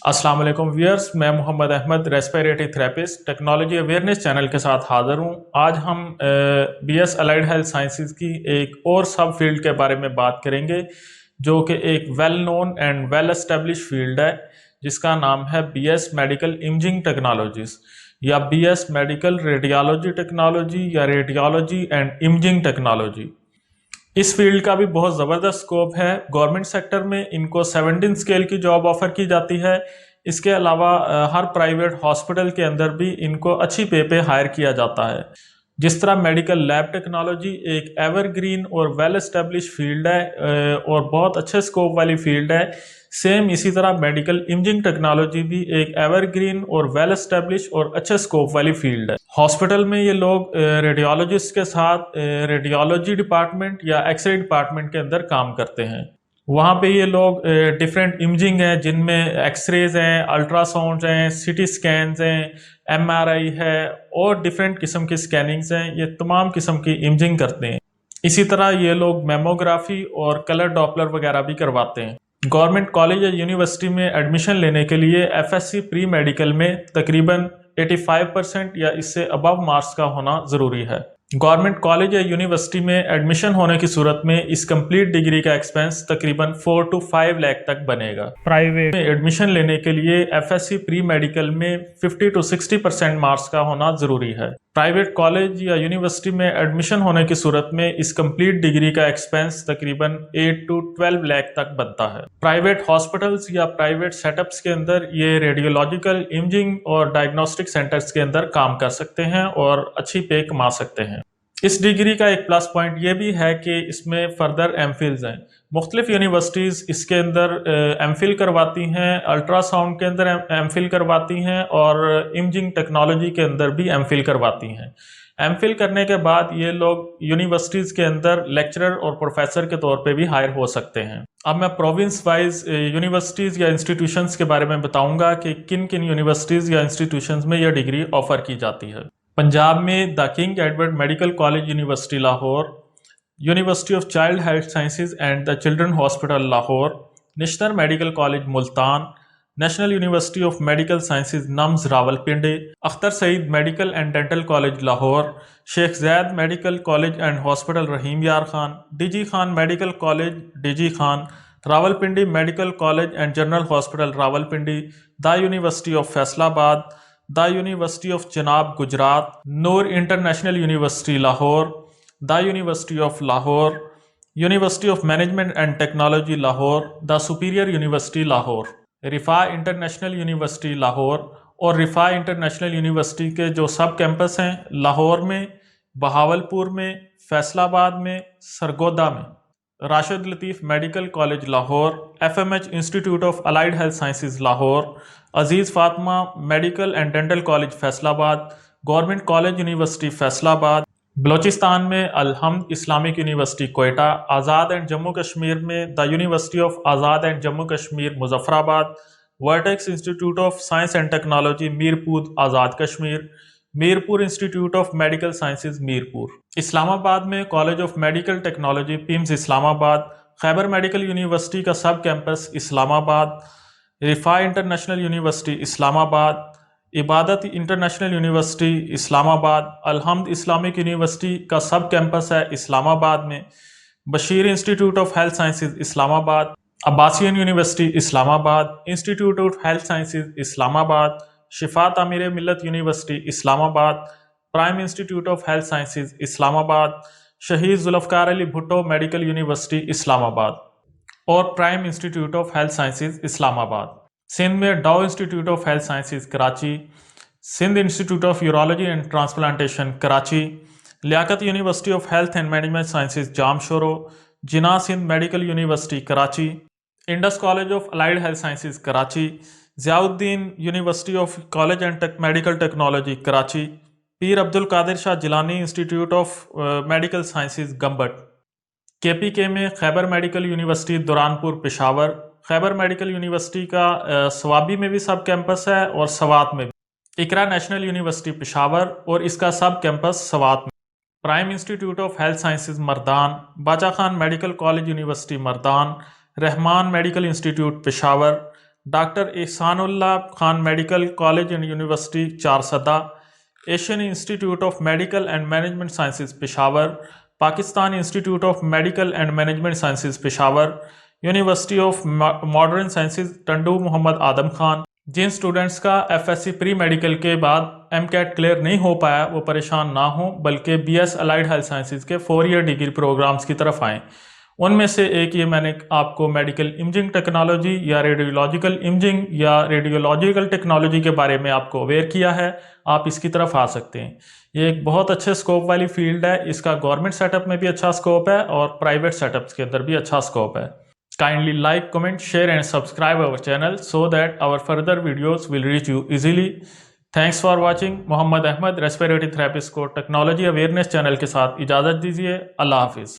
अस्सलाम वालेकुम व्यूअर्स, मैं Mohammad Ahmed respiratory therapist technology awareness channel के साथ हाज़िर हूँ। आज हम बीएस अलाइड हेल्थ साइंसेज की एक और सब फील्ड के बारे में बात करेंगे जो कि एक well known and well establish field है जिसका नाम है बीएस मेडिकल इमेजिंग टेक्नोलॉजीज़ या बीएस मेडिकल रेडियोलॉजी टेक्नोलॉजी या रेडियोलॉजी एंड इमेजिंग टेक्नोलॉजी। इस फील्ड का भी बहुत ज़बरदस्त स्कोप है। गवर्नमेंट सेक्टर में इनको 17 स्केल की जॉब ऑफर की जाती है। इसके अलावा हर प्राइवेट हॉस्पिटल के अंदर भी इनको अच्छी पे हायर किया जाता है। जिस तरह मेडिकल लैब टेक्नोलॉजी एक एवरग्रीन और वेल एस्टेब्लिश फील्ड है और बहुत अच्छे स्कोप वाली फील्ड है, सेम इसी तरह मेडिकल इमेजिंग टेक्नोलॉजी भी एक एवरग्रीन और वेल एस्टेब्लिश और अच्छे स्कोप वाली फील्ड है। हॉस्पिटल में ये लोग रेडियोलॉजिस्ट के साथ रेडियोलॉजी डिपार्टमेंट या एक्सरे डिपार्टमेंट के अंदर काम करते हैं। वहाँ पे ये लोग डिफरेंट इमेजिंग हैं जिनमें एक्सरेज हैं, अल्ट्रासाउंड हैं, सीटी स्कैन्स हैं, एमआरआई है और डिफरेंट किस्म की स्कैनिंग्स हैं। ये तमाम किस्म की इमेजिंग करते हैं। इसी तरह ये लोग मेमोग्राफी और कलर डॉपलर वगैरह भी करवाते हैं। गवर्नमेंट कॉलेज या यूनिवर्सिटी में एडमिशन लेने के लिए एफएससी प्री मेडिकल में तकरीबन 85% या इससे अबव मार्क्स का होना ज़रूरी है। गवर्नमेंट कॉलेज या यूनिवर्सिटी में एडमिशन होने की सूरत में इस कंप्लीट डिग्री का एक्सपेंस तकरीबन 4 to 5 लाख तक बनेगा। प्राइवेट में एडमिशन लेने के लिए एफएससी प्री मेडिकल में 50 to 60% मार्क्स का होना ज़रूरी है। प्राइवेट कॉलेज या यूनिवर्सिटी में एडमिशन होने की सूरत में इस कंप्लीट डिग्री का एक्सपेंस तकरीबन 8 to 12 लाख तक बनता है। प्राइवेट हॉस्पिटल्स या प्राइवेट सेटअप्स के अंदर ये रेडियोलॉजिकल इमेजिंग और डायग्नोस्टिक सेंटर्स के अंदर काम कर सकते हैं और अच्छी पे कमा सकते हैं। इस डिग्री का एक प्लस पॉइंट ये भी है कि इसमें फर्दर एमफिल्स हैं। मुख्तलिफ यूनिवर्सिटीज़ इसके अंदर एमफिल करवाती हैं, अल्ट्रासाउंड के अंदर एमफिल करवाती हैं और इमेजिंग टेक्नोलॉजी के अंदर भी एमफिल करवाती हैं। एमफिल करने के बाद ये लोग यूनिवर्सिटीज़ के अंदर लेक्चरर और प्रोफेसर के तौर पे भी हायर हो सकते हैं। अब मैं प्रोविंस वाइज यूनिवर्सिटीज़ या इंस्टीट्यूशंस के बारे में बताऊंगा कि किन किन यूनिवर्सिटीज़ या इंस्टीट्यूशंस में यह डिग्री ऑफर की जाती है। पंजाब में the king Edward medical college university Lahore, university of child health sciences and the children hospital Lahore, national medical college Multan, national university of medical sciences NUMS Rawalpindi, Akhtar Saeed medical and dental college Lahore, Sheikh Zayed medical college and hospital Rahim Yar Khan, DG Khan medical college DG Khan, Rawalpindi medical college and general hospital Rawalpindi, the university of Faisalabad, the university of Chenab Gujarat, Noor international university Lahore, the university of Lahore, university of management and technology Lahore, the superior university Lahore, रिफा international university Lahore और रिफा international university के जो सब campus हैं लाहौर में, बहावलपुर में, फैसलाबाद में, सरगोदा में, Rashid Latif medical college Lahore, FMH institute of allied health sciences Lahore, Aziz Fatima medical and dental college Faisalabad, government college university Faisalabad, Balochistan में Al Hamd Islamic university Quetta, Azad and Jammu Kashmir में the university of Azad and Jammu Kashmir Muzaffarabad, vertex institute of science and technology Mirpur Azad Kashmir, Mirpur institute of medical sciences Mirpur, Islamabad में college of medical technology PIMS Islamabad, Khyber medical university का sub campus Islamabad, Riphah international university Islamabad, Ibadat international university Islamabad, Al Hamd Islamic university का sub campus है इस्लामाबाद में, Bashir institute of health sciences Islamabad, Abasyn university Islamabad, institute of health sciences Islamabad, Shifa Tameer Millat university Islamabad, prime institute of health sciences Islamabad, Shaheed Zulfiqar Ali Bhutto medical university Islamabad और prime institute of health sciences Islamabad. Sindh में Dow institute of health sciences Karachi, Sindh institute of urology and transplantation Karachi, Liaquat university of health and management sciences Jamshoro, Jinnah Sindh medical university Karachi, Indus college of allied health sciences Karachi, Ziauddin university of college and medical technology Karachi, Pir Abdul Qadir Shah Jilani institute of medical sciences Gambat, KPK में Khyber medical university Duranpur Peshawar, Khyber medical university का सवाबी में भी सब campus है और सवात में भी, इकरा national university Peshawar और इसका सब कैंपस सवात में, prime institute of health sciences Mardan, Bacha Khan medical college university Mardan, Rehman medical institute Peshawar, doctor Ehsanullah Khan medical college and university Charsadda, Asian institute of medical and management sciences Peshawar, Pakistan institute of medical and management sciences Peshawar, university of modern sciences Tando Muhammad Adam Khan. जिन students का FSC pre medical के बाद MCAT clear नहीं हो पाया वो परेशान ना हो, बल्कि बीएस अलाइड हेल्थ साइंसेज के 4 ईयर डिग्री प्रोग्राम्स की तरफ आएँ। उनमें से एक ये मैंने आपको मेडिकल इमेजिंग टेक्नोलॉजी या रेडियोलॉजिकल इमेजिंग या रेडियोलॉजिकल टेक्नोलॉजी के बारे में आपको अवेयर किया है। आप इसकी तरफ आ सकते हैं। ये एक बहुत अच्छे स्कोप वाली फील्ड है। इसका गवर्नमेंट सेटअप में भी अच्छा स्कोप है और प्राइवेट सेटअप्स के अंदर भी अच्छा स्कोप है। Kindly like, comment, share and subscribe our channel so that our further videos will reach you easily. Thanks for watching. Mohammad Ahmed respiratory therapist को टेक्नोलॉजी अवेयरनेस चैनल के साथ इजाज़त दीजिए। अल्लाह हाफिज़।